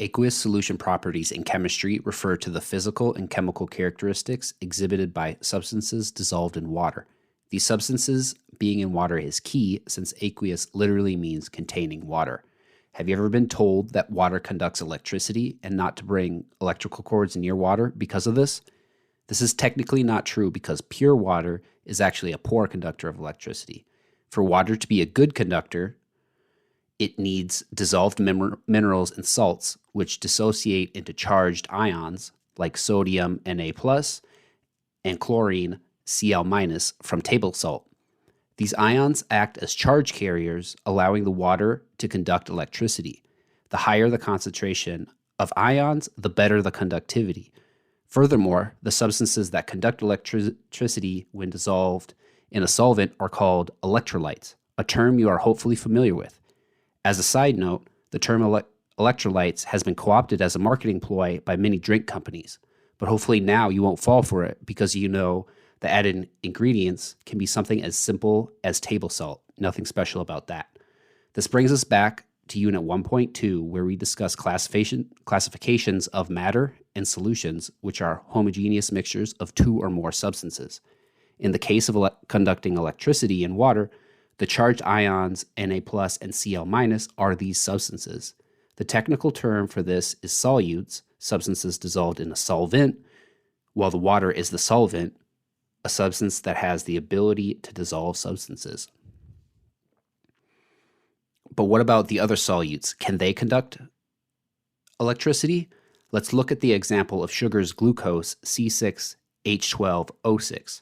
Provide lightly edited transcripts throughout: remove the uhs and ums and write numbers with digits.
Aqueous solution properties in chemistry refer to the physical and chemical characteristics exhibited by substances dissolved in water. These substances being in water is key since aqueous literally means containing water. Have you ever been told that water conducts electricity and not to bring electrical cords near water because of this? This is technically not true because pure water is actually a poor conductor of electricity. For water to be a good conductor, it needs dissolved minerals and salts, which dissociate into charged ions like sodium Na+, and chlorine Cl- from table salt. These ions act as charge carriers, allowing the water to conduct electricity. The higher the concentration of ions, the better the conductivity. Furthermore, the substances that conduct electricity when dissolved in a solvent are called electrolytes, a term you are hopefully familiar with. As a side note, the term electrolytes has been co-opted as a marketing ploy by many drink companies, but hopefully now you won't fall for it because you know the added ingredients can be something as simple as table salt. Nothing special about that. This brings us back to Unit 1.2, where we discuss classifications of matter and solutions, which are homogeneous mixtures of two or more substances. In the case of conducting electricity in water, the charged ions Na+ and Cl- are these substances. The technical term for this is solutes, substances dissolved in a solvent, while the water is the solvent, a substance that has the ability to dissolve substances. But what about the other solutes? Can they conduct electricity? Let's look at the example of sugar's glucose C6H12O6.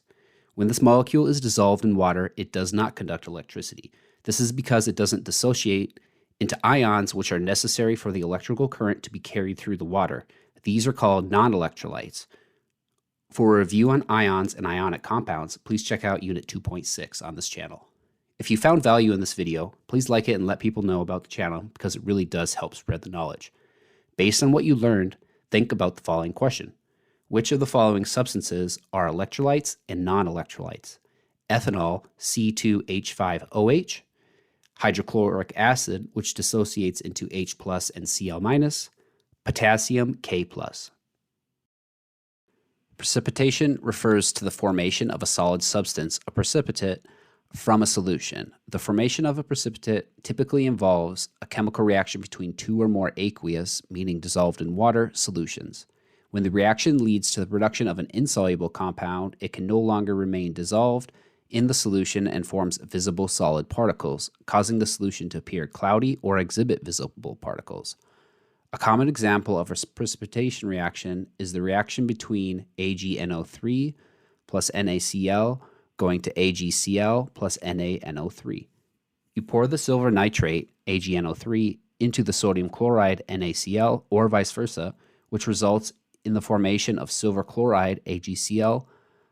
When this molecule is dissolved in water, it does not conduct electricity. This is because it doesn't dissociate into ions which are necessary for the electrical current to be carried through the water. These are called non-electrolytes. For a review on ions and ionic compounds, please check out Unit 2.6 on this channel. If you found value in this video, please like it and let people know about the channel because it really does help spread the knowledge. Based on what you learned, think about the following question. Which of the following substances are electrolytes and non-electrolytes? Ethanol, C2H5OH, hydrochloric acid, which dissociates into H+ and Cl-, potassium, K+. Precipitation refers to the formation of a solid substance, a precipitate, from a solution. The formation of a precipitate typically involves a chemical reaction between two or more aqueous, meaning dissolved in water, solutions. When the reaction leads to the production of an insoluble compound, it can no longer remain dissolved in the solution and forms visible solid particles, causing the solution to appear cloudy or exhibit visible particles. A common example of a precipitation reaction is the reaction between AgNO3 plus NaCl going to AgCl plus NaNO3. You pour the silver nitrate, AgNO3, into the sodium chloride, NaCl, or vice versa, which results in the formation of silver chloride, AgCl,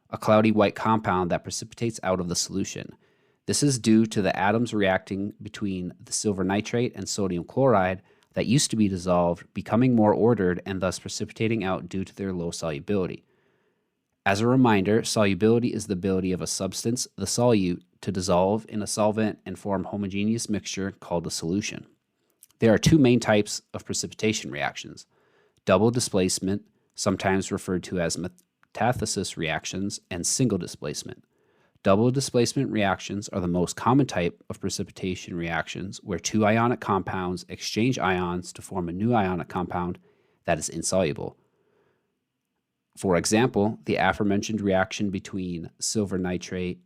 a cloudy white compound that precipitates out of the solution. This is due to the atoms reacting between the silver nitrate and sodium chloride that used to be dissolved becoming more ordered and thus precipitating out due to their low solubility. As a reminder, solubility is the ability of a substance, the solute, to dissolve in a solvent and form homogeneous mixture called a solution. There are two main types of precipitation reactions: double displacement, sometimes referred to as metathesis reactions, and single displacement. Double displacement reactions are the most common type of precipitation reactions where two ionic compounds exchange ions to form a new ionic compound that is insoluble. For example, the aforementioned reaction between silver nitrate,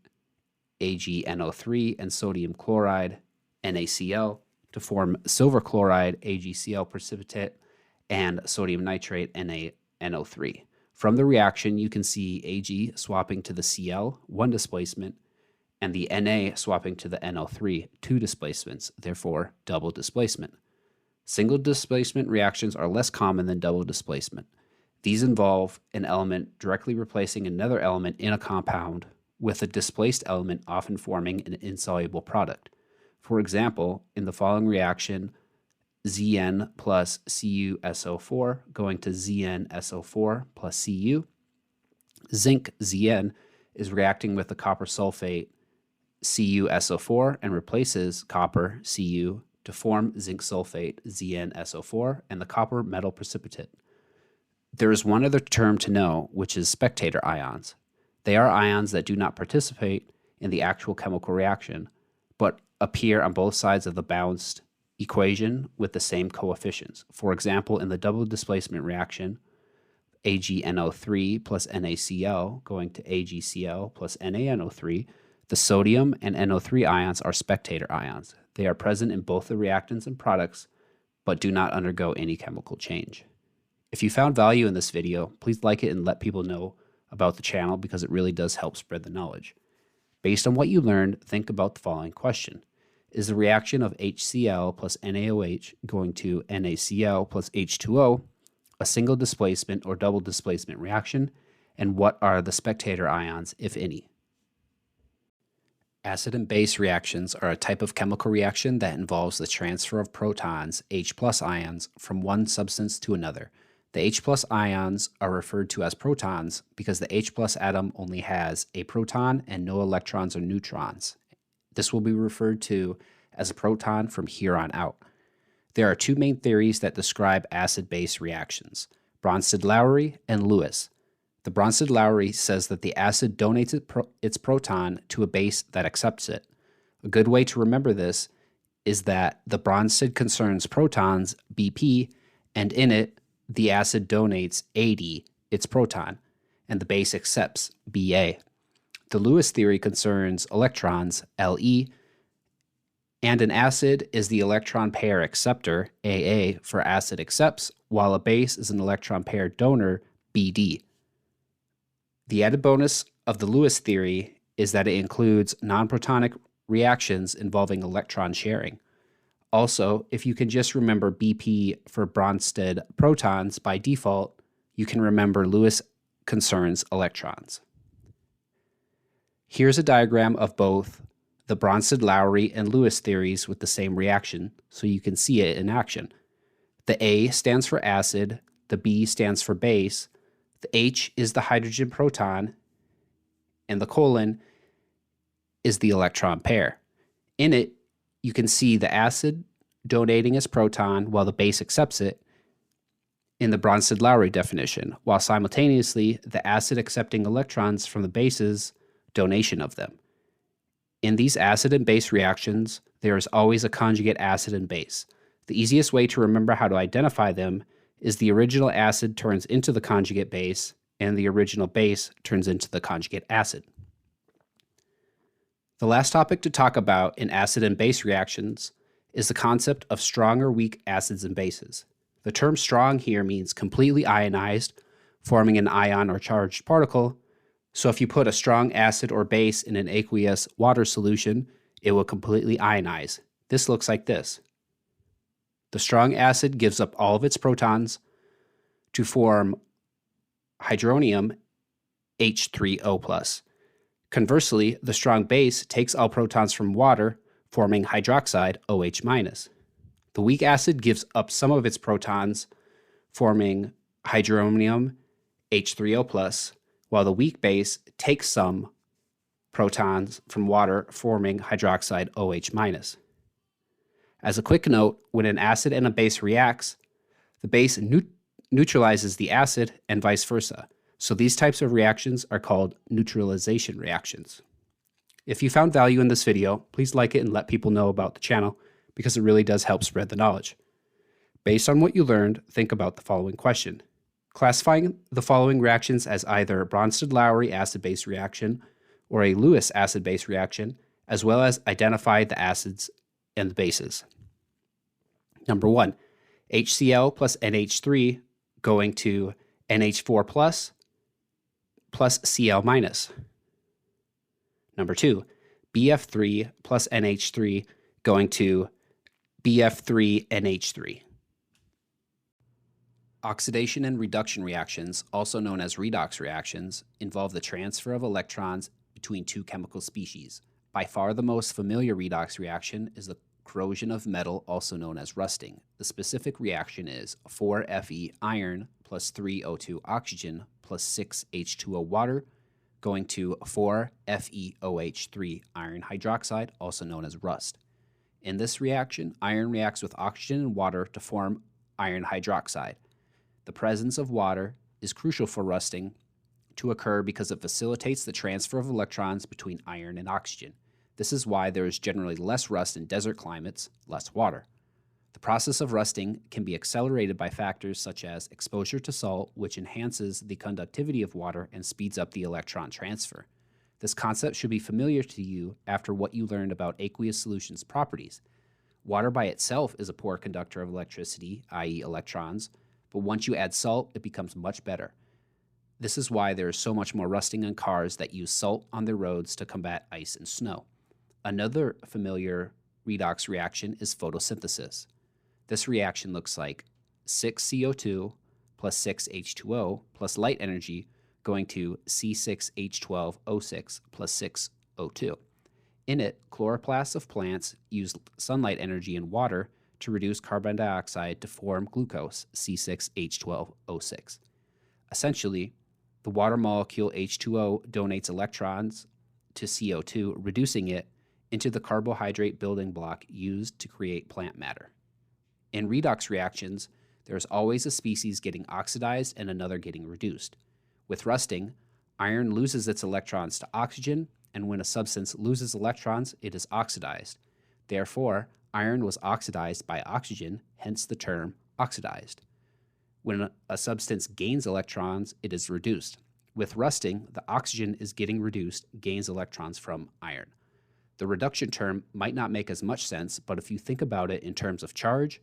AgNO3, and sodium chloride, NaCl, to form silver chloride, AgCl precipitate, and sodium nitrate, NaNO3. From the reaction, you can see Ag swapping to the Cl, one displacement, and the Na swapping to the NO3, two displacements, therefore double displacement. Single displacement reactions are less common than double displacement. These involve an element directly replacing another element in a compound, with a displaced element often forming an insoluble product. For example, in the following reaction, Zn plus CuSO4 going to ZnSO4 plus Cu, zinc Zn is reacting with the copper sulfate CuSO4 and replaces copper Cu to form zinc sulfate, ZnSO4, and the copper metal precipitate. There is one other term to know, which is spectator ions. They are ions that do not participate in the actual chemical reaction, but appear on both sides of the balanced equation with the same coefficients. For example, in the double displacement reaction, AgNO3 plus NaCl going to AgCl plus NaNO3, the sodium and NO3 ions are spectator ions. They are present in both the reactants and products, but do not undergo any chemical change. If you found value in this video, please like it and let people know about the channel because it really does help spread the knowledge. Based on what you learned, think about the following question. Is the reaction of HCl plus NaOH going to NaCl plus H2O a single displacement or double displacement reaction? And what are the spectator ions, if any? Acid and base reactions are a type of chemical reaction that involves the transfer of protons, H+ ions, from one substance to another. The H+ ions are referred to as protons because the H+ atom only has a proton and no electrons or neutrons. This will be referred to as a proton from here on out. There are two main theories that describe acid-base reactions, Bronsted-Lowry and Lewis. The Bronsted-Lowry says that the acid donates its proton to a base that accepts it. A good way to remember this is that the Bronsted concerns protons, BP, and in it, the acid donates AD, its proton, and the base accepts BA. The Lewis theory concerns electrons, LE, and an acid is the electron pair acceptor, AA, for acid accepts, while a base is an electron pair donor, BD. The added bonus of the Lewis theory is that it includes non-protonic reactions involving electron sharing. Also, if you can just remember BP for Bronsted protons by default, you can remember Lewis concerns electrons. Here's a diagram of both the Bronsted-Lowry and Lewis theories with the same reaction, so you can see it in action. The A stands for acid, the B stands for base, the H is the hydrogen proton, and the colon is the electron pair. In it, you can see the acid donating its proton while the base accepts it in the Bronsted-Lowry definition, while simultaneously the acid accepting electrons from the base's donation of them. In these acid and base reactions, there is always a conjugate acid and base. The easiest way to remember how to identify them is the original acid turns into the conjugate base, and the original base turns into the conjugate acid. The last topic to talk about in acid and base reactions is the concept of strong or weak acids and bases. The term strong here means completely ionized, forming an ion or charged particle. So if you put a strong acid or base in an aqueous water solution, it will completely ionize. This looks like this. The strong acid gives up all of its protons to form hydronium H3O+. Conversely, the strong base takes all protons from water, forming hydroxide OH-. The weak acid gives up some of its protons, forming hydronium H3O+, while the weak base takes some protons from water, forming hydroxide OH-. As a quick note, when an acid and a base reacts, the base neutralizes the acid and vice versa. So these types of reactions are called neutralization reactions. If you found value in this video, please like it and let people know about the channel because it really does help spread the knowledge. Based on what you learned, think about the following question. Classifying the following reactions as either a Bronsted-Lowry acid-base reaction or a Lewis acid-base reaction, as well as identify the acids and the bases. Number 1, HCl plus NH3 going to NH4 plus Cl minus. Number 2, BF3 plus NH3 going to BF3NH3. Oxidation and reduction reactions, also known as redox reactions, involve the transfer of electrons between two chemical species. By far the most familiar redox reaction is the corrosion of metal, also known as rusting. The specific reaction is 4Fe iron plus 3O2 oxygen plus 6H2O water going to 4FeOH3 iron hydroxide, also known as rust. In this reaction, iron reacts with oxygen and water to form iron hydroxide. The presence of water is crucial for rusting to occur because it facilitates the transfer of electrons between iron and oxygen. This is why there is generally less rust in desert climates, less water. The process of rusting can be accelerated by factors such as exposure to salt, which enhances the conductivity of water and speeds up the electron transfer. This concept should be familiar to you after what you learned about aqueous solutions properties. Water by itself is a poor conductor of electricity, i.e. electrons, but once you add salt, it becomes much better. This is why there is so much more rusting on cars that use salt on their roads to combat ice and snow. Another familiar redox reaction is photosynthesis. This reaction looks like 6 CO2 plus 6 H2O plus light energy going to C6H12O6 plus 6 O2. In it, chloroplasts of plants use sunlight energy and water to reduce carbon dioxide to form glucose, C6H12O6. Essentially, the water molecule H2O donates electrons to CO2, reducing it into the carbohydrate building block used to create plant matter. In redox reactions, there is always a species getting oxidized and another getting reduced. With rusting, iron loses its electrons to oxygen, and when a substance loses electrons, it is oxidized. Therefore, iron was oxidized by oxygen, hence the term oxidized. When a substance gains electrons, it is reduced. With rusting, the oxygen is getting reduced, gains electrons from iron. The reduction term might not make as much sense, but if you think about it in terms of charge,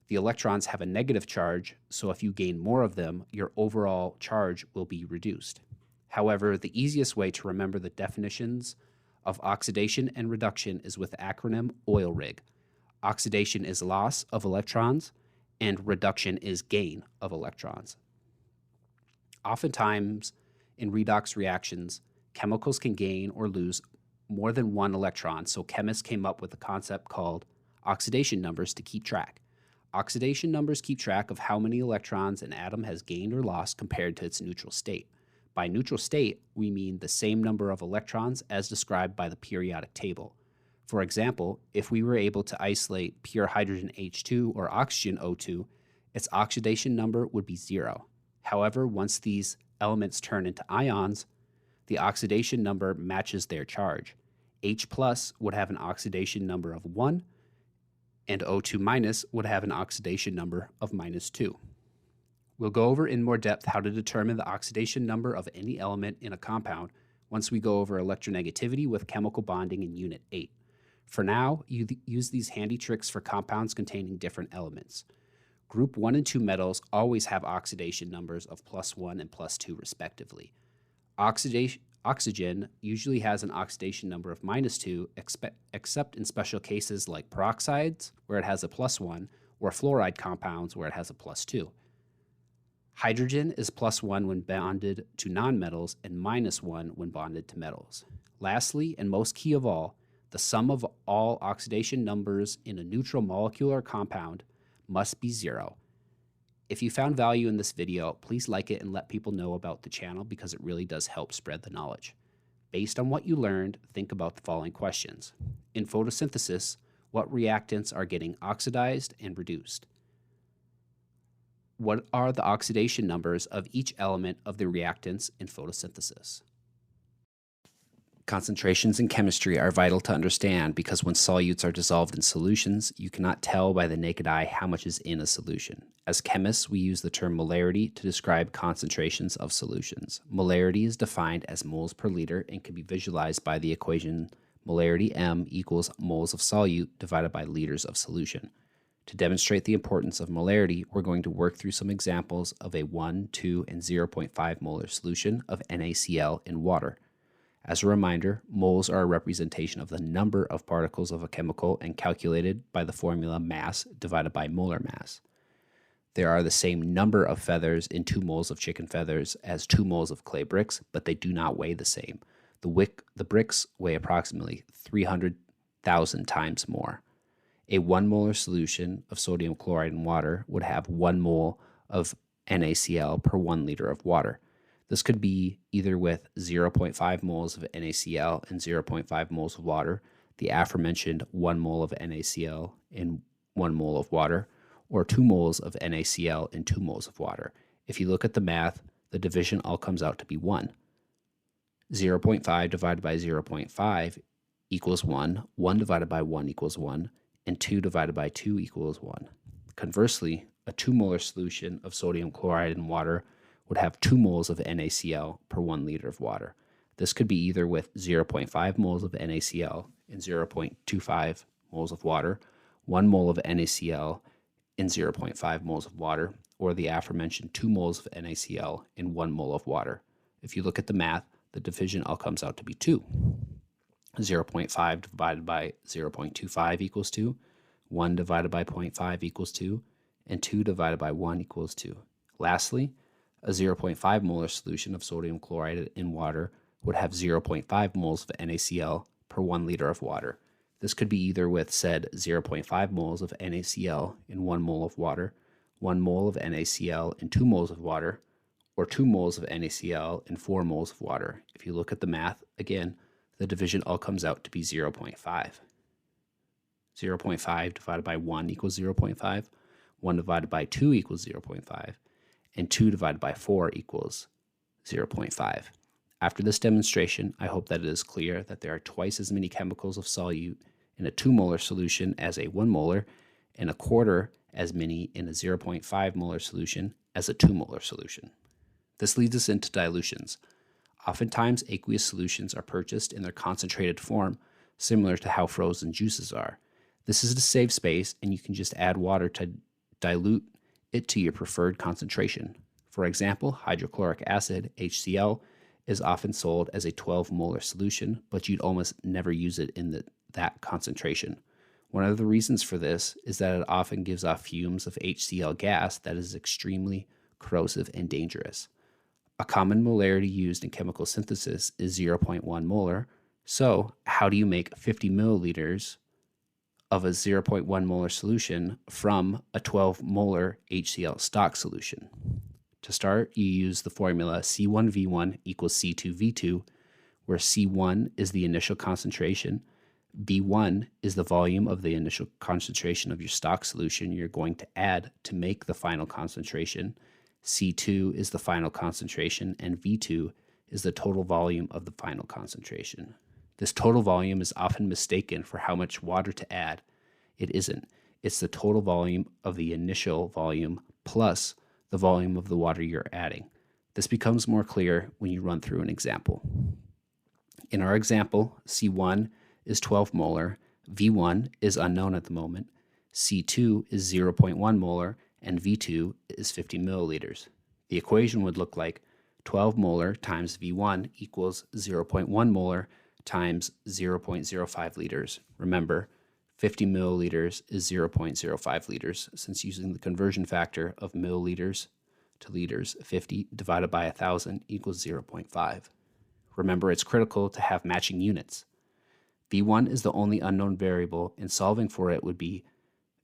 the electrons have a negative charge, so if you gain more of them, your overall charge will be reduced. However, the easiest way to remember the definitions of oxidation and reduction is with the acronym OIL-RIG. Oxidation is loss of electrons, and reduction is gain of electrons. Oftentimes, in redox reactions, chemicals can gain or lose more than one electron, so chemists came up with a concept called oxidation numbers to keep track. Oxidation numbers keep track of how many electrons an atom has gained or lost compared to its neutral state. By neutral state, we mean the same number of electrons as described by the periodic table. For example, if we were able to isolate pure hydrogen H2 or oxygen O2, its oxidation number would be 0. However, once these elements turn into ions, the oxidation number matches their charge. H plus would have an oxidation number of 1, and O2 minus would have an oxidation number of -2. We'll go over in more depth how to determine the oxidation number of any element in a compound once we go over electronegativity with chemical bonding in Unit 8. For now, you use these handy tricks for compounds containing different elements. Group 1 and 2 metals always have oxidation numbers of +1 and +2 respectively. Oxygen usually has an oxidation number of -2, except in special cases like peroxides, where it has a +1, or fluoride compounds, where it has a +2. Hydrogen is +1 when bonded to nonmetals and -1 when bonded to metals. Lastly, and most key of all, the sum of all oxidation numbers in a neutral molecular compound must be 0. If you found value in this video, please like it and let people know about the channel because it really does help spread the knowledge. Based on what you learned, think about the following questions. In photosynthesis, what reactants are getting oxidized and reduced? What are the oxidation numbers of each element of the reactants in photosynthesis? Concentrations in chemistry are vital to understand because when solutes are dissolved in solutions, you cannot tell by the naked eye how much is in a solution. As chemists, we use the term molarity to describe concentrations of solutions. Molarity is defined as moles per liter and can be visualized by the equation molarity M equals moles of solute divided by liters of solution. To demonstrate the importance of molarity, we're going to work through some examples of a 1, 2, and 0.5 molar solution of NaCl in water. As a reminder, moles are a representation of the number of particles of a chemical and calculated by the formula mass divided by molar mass. There are the same number of feathers in 2 moles of chicken feathers as 2 moles of clay bricks, but they do not weigh the same. The bricks weigh approximately 300,000 times more. A 1 molar solution of sodium chloride in water would have 1 mole of NaCl per 1 liter of water. This could be either with 0.5 moles of NaCl and 0.5 moles of water. the aforementioned 1 mole of NaCl in 1 mole of water, or 2 moles of NaCl in 2 moles of water. If you look at the math, the division all comes out to be 1. 0.5 divided by 0.5 equals 1, 1 divided by 1 equals 1, and 2 divided by 2 equals 1. Conversely, a 2 molar solution of sodium chloride in water would have 2 moles of NaCl per 1 liter of water. This could be either with 0.5 moles of NaCl in 0.25 moles of water, 1 mole of NaCl in 0.5 moles of water, or the aforementioned 2 moles of NaCl in 1 mole of water. If you look at the math, the division all comes out to be 2. 0.5 divided by 0.25 equals 2, 1 divided by 0.5 equals 2, and 2 divided by 1 equals 2. Lastly, a 0.5 molar solution of sodium chloride in water would have 0.5 moles of NaCl per 1 liter of water. This could be either with said 0.5 moles of NaCl in 1 mole of water, 1 mole of NaCl in 2 moles of water, or 2 moles of NaCl in 4 moles of water. If you look at the math, again, the division all comes out to be 0.5. 0.5 divided by 1 equals 0.5, 1 divided by 2 equals 0.5, and 2 divided by 4 equals 0.5. After this demonstration, I hope that it is clear that there are twice as many chemicals of solute in a 2 molar solution as a 1 molar, and a quarter as many in a 0.5 molar solution as a 2 molar solution. This leads us into dilutions. Oftentimes, aqueous solutions are purchased in their concentrated form, similar to how frozen juices are. This is to save space, and you can just add water to dilute it to your preferred concentration. For example, hydrochloric acid, HCl, is often sold as a 12 molar solution, but you'd almost never use it in that concentration. One of the reasons for this is that it often gives off fumes of HCl gas that is extremely corrosive and dangerous. A common molarity used in chemical synthesis is 0.1 molar, so how do you make 50 milliliters of a 0.1 molar solution from a 12 molar HCl stock solution? To start, you use the formula C1V1 equals C2V2, where C1 is the initial concentration, V1 is the volume of the initial concentration of your stock solution you're going to add to make the final concentration, C2 is the final concentration, and V2 is the total volume of the final concentration. This total volume is often mistaken for how much water to add. It isn't. It's the total volume of the initial volume plus the volume of the water you're adding. This becomes more clear when you run through an example. In our example, C1 is 12 molar, V1 is unknown at the moment, C2 is 0.1 molar, and V2 is 50 milliliters. The equation would look like 12 molar times V1 equals 0.1 molar times 0.05 liters. Remember, 50 milliliters is 0.05 liters, since using the conversion factor of milliliters to liters, 50 divided by 1,000 equals 0.5. Remember, it's critical to have matching units. V1 is the only unknown variable, and solving for it would be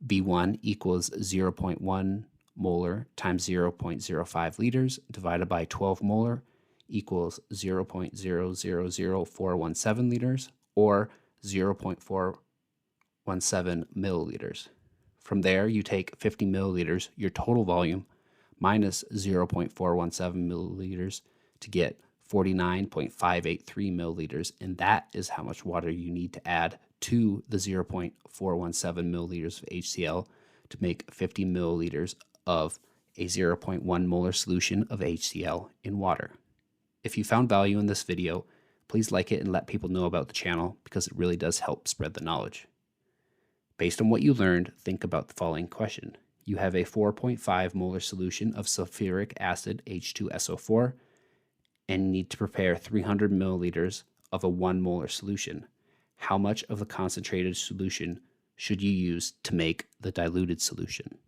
V1 equals 0.1 molar times 0.05 liters divided by 12 molar equals 0.000417 liters, or 0.417 milliliters. From there, you take 50 milliliters, your total volume, minus 0.417 milliliters to get 49.583 milliliters, and that is how much water you need to add to the 0.417 milliliters of HCl to make 50 milliliters of a 0.1 molar solution of HCl in water. If you found value in this video, please like it and let people know about the channel, because it really does help spread the knowledge. Based on what you learned, think about the following question. You have a 4.5 molar solution of sulfuric acid, H2SO4, and need to prepare 300 milliliters of a 1 molar solution. How much of the concentrated solution should you use to make the diluted solution?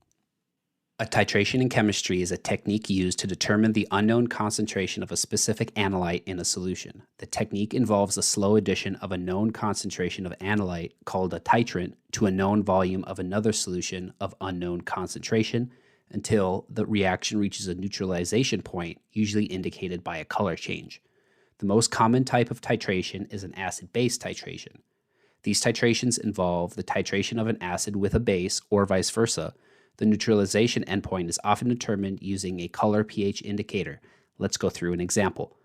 A titration in chemistry is a technique used to determine the unknown concentration of a specific analyte in a solution. The technique involves the slow addition of a known concentration of analyte, called a titrant, to a known volume of another solution of unknown concentration until the reaction reaches a neutralization point, usually indicated by a color change. The most common type of titration is an acid-base titration. These titrations involve the titration of an acid with a base or vice versa. The neutralization endpoint is often determined using a color pH indicator. Let's go through an example.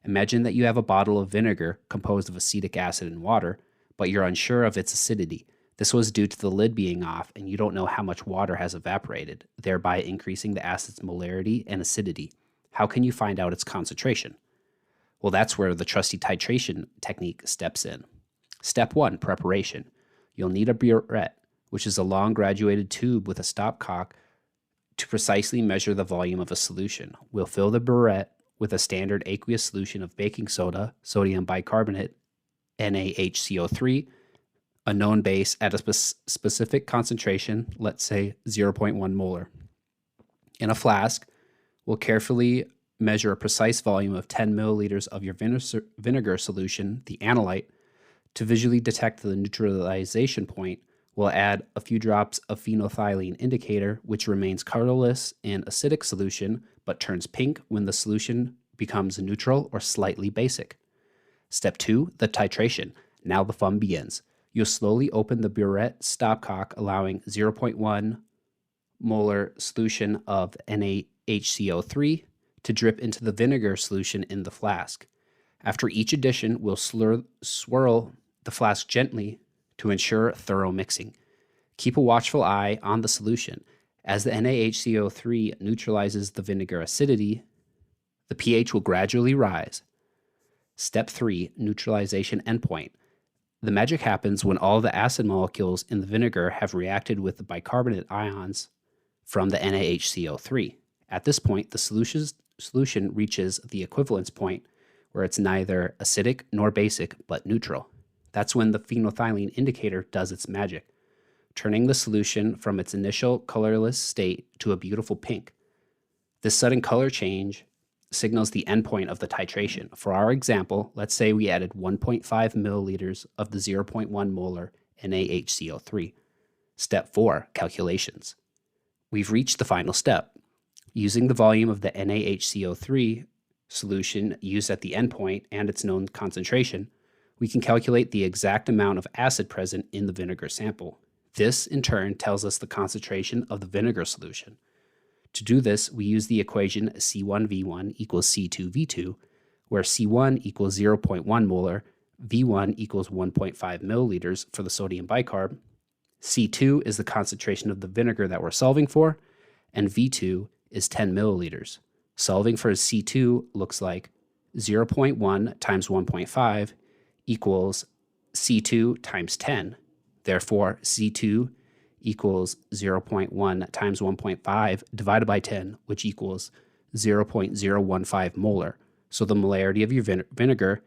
Imagine that you have a bottle of vinegar composed of acetic acid and water, but you're unsure of its acidity. This was due to the lid being off and you don't know how much water has evaporated, thereby increasing the acid's molarity and acidity. How can you find out its concentration? Well, that's where the trusty titration technique steps in. Step 1, preparation. You'll need a burette, which is a long graduated tube with a stopcock to precisely measure the volume of a solution. We'll fill the burette with a standard aqueous solution of baking soda, sodium bicarbonate, NaHCO3, a known base at a specific concentration, let's say 0.1 molar. In a flask, we'll carefully measure a precise volume of 10 milliliters of your vinegar solution, the analyte. To visually detect the neutralization point, we'll add a few drops of phenolphthalein indicator, which remains colorless in acidic solution, but turns pink when the solution becomes neutral or slightly basic. Step 2, the titration. Now the fun begins. You'll slowly open the burette stopcock, allowing 0.1 molar solution of NaHCO3 to drip into the vinegar solution in the flask. After each addition, we'll swirl the flask gently to ensure thorough mixing. Keep a watchful eye on the solution. As the NaHCO3 neutralizes the vinegar acidity, the pH will gradually rise. Step 3, neutralization endpoint. The magic happens when all the acid molecules in the vinegar have reacted with the bicarbonate ions from the NaHCO3. At this point, the solution reaches the equivalence point where it's neither acidic nor basic, but neutral. That's when the phenolphthalein indicator does its magic, turning the solution from its initial colorless state to a beautiful pink. This sudden color change signals the endpoint of the titration. For our example, let's say we added 1.5 milliliters of the 0.1 molar NaHCO3. Step 4, calculations. We've reached the final step. Using the volume of the NaHCO3 solution used at the endpoint and its known concentration, we can calculate the exact amount of acid present in the vinegar sample. This, in turn, tells us the concentration of the vinegar solution. To do this, we use the equation C1V1 equals C2V2, where C1 equals 0.1 molar, V1 equals 1.5 milliliters for the sodium bicarb, C2 is the concentration of the vinegar that we're solving for, and V2 is 10 milliliters. Solving for C2 looks like 0.1 times 1.5 equals C2 times 10. Therefore, C2 equals 0.1 times 1.5 divided by 10, which equals 0.015 molar. So the molarity of your vinegar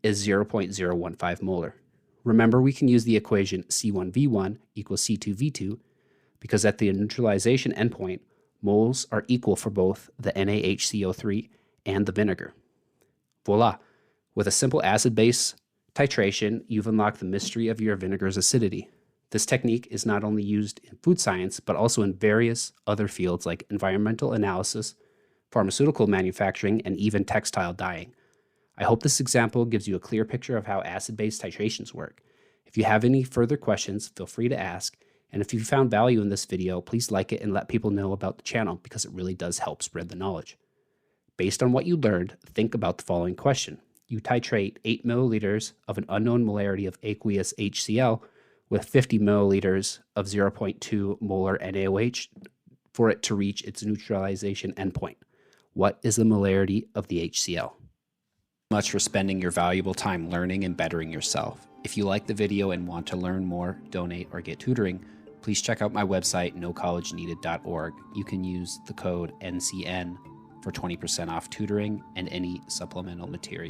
is 0.015 molar. Remember, we can use the equation C1V1 equals C2V2 because at the neutralization endpoint, moles are equal for both the NaHCO3 and the vinegar. Voila! With a simple acid-base titration, you've unlocked the mystery of your vinegar's acidity. This technique is not only used in food science, but also in various other fields like environmental analysis, pharmaceutical manufacturing, and even textile dyeing. I hope this example gives you a clear picture of how acid-base titrations work. If you have any further questions, feel free to ask. And if you found value in this video, please like it and let people know about the channel because it really does help spread the knowledge. Based on what you learned, think about the following question. You titrate 8 milliliters of an unknown molarity of aqueous HCl with 50 milliliters of 0.2 molar NaOH for it to reach its neutralization endpoint. What is the molarity of the HCl? Much for spending your valuable time learning and bettering yourself. If you like the video and want to learn more, donate, or get tutoring, please check out my website, nocollegeneeded.org. You can use the code NCN for 20% off tutoring and any supplemental material.